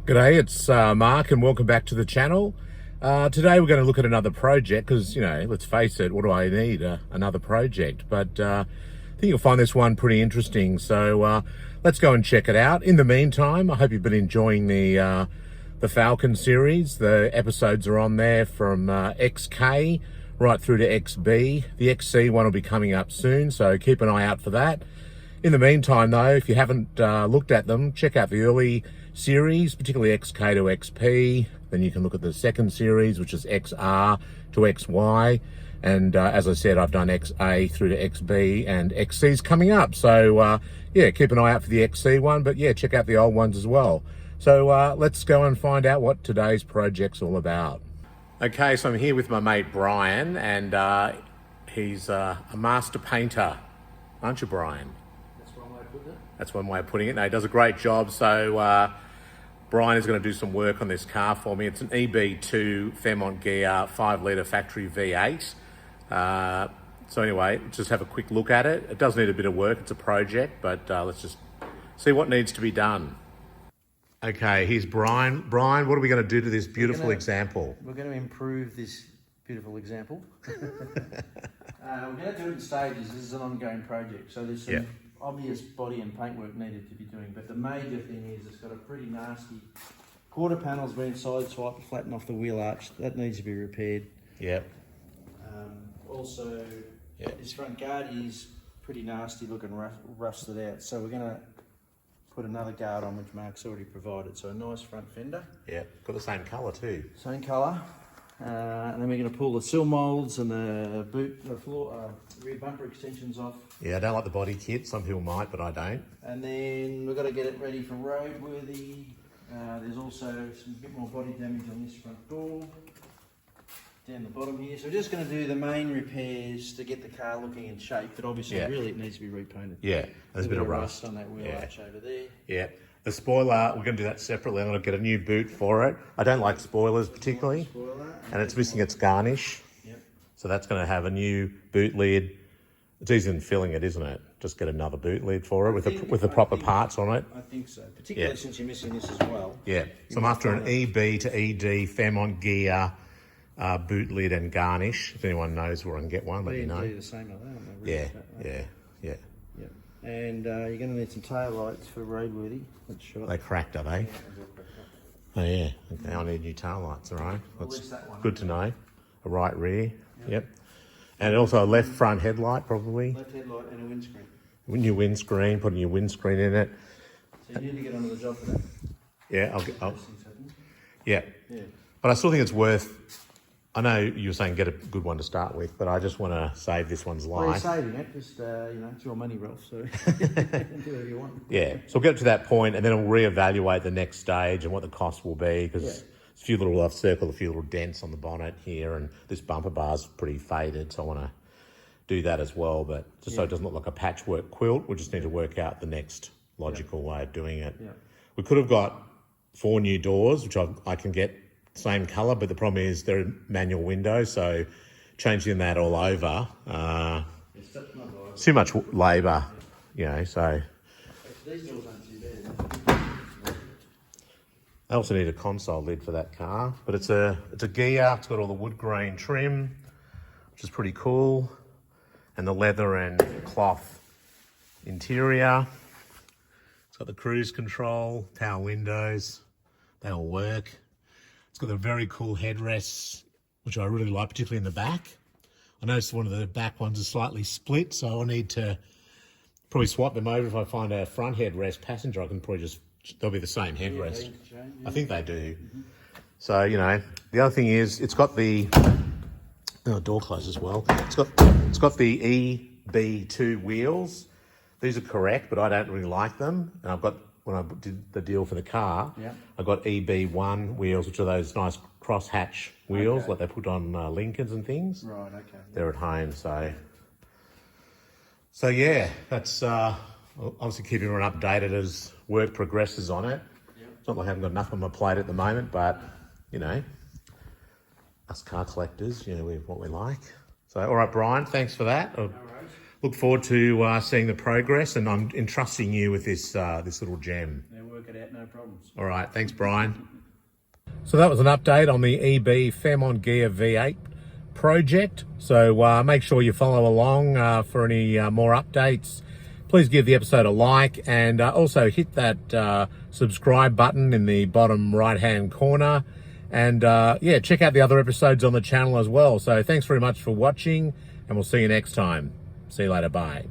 G'day, it's Mark and welcome back to the channel. Today we're going to look at another project because, let's face it, what do I need? Another project. But I think you'll find this one pretty interesting. So let's go and check it out. In the meantime, I hope you've been enjoying the Falcon series. The episodes are on there from XK right through to XB. The XC one will be coming up soon, so keep an eye out for that. In the meantime, though, if you haven't looked at them, check out the early series, particularly XK to XP. Then you can look at the second series, which is XR to XY. And as I said, I've done XA through to XB, and XC's coming up. So, yeah, keep an eye out for the XC one. But, yeah, check out the old ones as well. So let's go and find out what today's project's all about. Okay, so I'm here with my mate Brian, and he's a master painter. Aren't you, Brian? That's one way of putting it. No, he does a great job. So Brian is going to do some work on this car for me. It's an EB2 Fairmont Gear 5-litre factory V8. So anyway, just have a quick look at it. It does need a bit of work. It's a project, but let's just see what needs to be done. Okay, here's Brian. Brian, what are we going to do to this beautiful example? We're going to improve this beautiful example. We're going to do it in stages. This is an ongoing project. So there's some obvious body and paintwork needed to be doing, but the major thing is it's got a pretty nasty quarter panel's been sideswiped, flattened off the wheel arch. That needs to be repaired. Yep. Also, this front guard is pretty nasty looking, rusted out. So we're going to put another guard on, which Mark's already provided. So a nice front fender. Yeah, got the same colour too. Same colour. And then we're going to pull the sill moulds and the floor, rear bumper extensions off. Yeah, I don't like the body kit. Some people might, but I don't. And then we've got to get it ready for roadworthy. There's also some bit more body damage on this front door, down the bottom here. So we're just going to do the main repairs to get the car looking in shape, but obviously really it needs to be repainted. Yeah, there's a bit of rust on that wheel arch over there. Yeah. The spoiler, we're going to do that separately. I'm going to get a new boot for it. I don't like spoilers particularly. And it's missing its garnish. Yep. So that's going to have a new boot lid. It's easier than filling it, isn't it? Just get another boot lid for it with the proper parts on it. I think so, particularly since you're missing this as well. Yeah. So I'm after an EB to ED Fairmont Gear boot lid and garnish. If anyone knows where I can get one, let me know. The same, aren't they? Yeah. And you're going to need some tail lights for roadworthy. They cracked, are they? Oh yeah. Okay, I need new tail lights. All right. That's good to know. A right rear. Yep. And also a left front headlight, probably. Left headlight and a windscreen. New windscreen. Put a new windscreen in it. So you need to get onto the job for that. Yeah. Yeah. But I still think it's worth. I know you were saying get a good one to start with, but I just want to save this one's life. Well, you're saving it, just, it's your money, Ralph, so do whatever you want. Yeah, so we'll get to that point and then we'll reevaluate the next stage and what the cost will be, because there's a few little, I've circled a few little dents on the bonnet here, and this bumper bar's pretty faded, so I want to do that as well, but just so it doesn't look like a patchwork quilt, we just need to work out the next logical way of doing it. Yeah. We could have got 4 new doors, which I can get same colour, but the problem is they're manual windows, so changing that all over, it's too much labour, so. These doors aren't too bad. I also need a console lid for that car, but it's a Gear. It's got all the wood grain trim, which is pretty cool, and the leather and cloth interior. It's got the cruise control, power windows, they all work. It's got the very cool headrests, which I really like, particularly in the back. I noticed one of the back ones is slightly split, so I'll need to probably swap them over. If I find a front headrest passenger, I can probably they'll be the same headrest. I think they do. So, the other thing is it's got the door closed as well. It's got the EB2 wheels. These are correct, but I don't really like them. And I've got, when I did the deal for the car, I got EB1 wheels, which are those nice cross-hatch wheels like they put on Lincolns and things. Right, okay. They're at home, so yeah, that's obviously keeping everyone updated as work progresses on it. It's not like I haven't got enough on my plate at the moment, but, us car collectors, what we like. So, all right, Brian, thanks for that. Look forward to seeing the progress, and I'm entrusting you with this this little gem. They're work work it out, no problems. All right, thanks, Brian. So that was an update on the EB Fairmont Gear V8 project. So make sure you follow along for any more updates. Please give the episode a like, and also hit that subscribe button in the bottom right hand corner. And yeah, check out the other episodes on the channel as well. So thanks very much for watching, and we'll see you next time. See you later. Bye.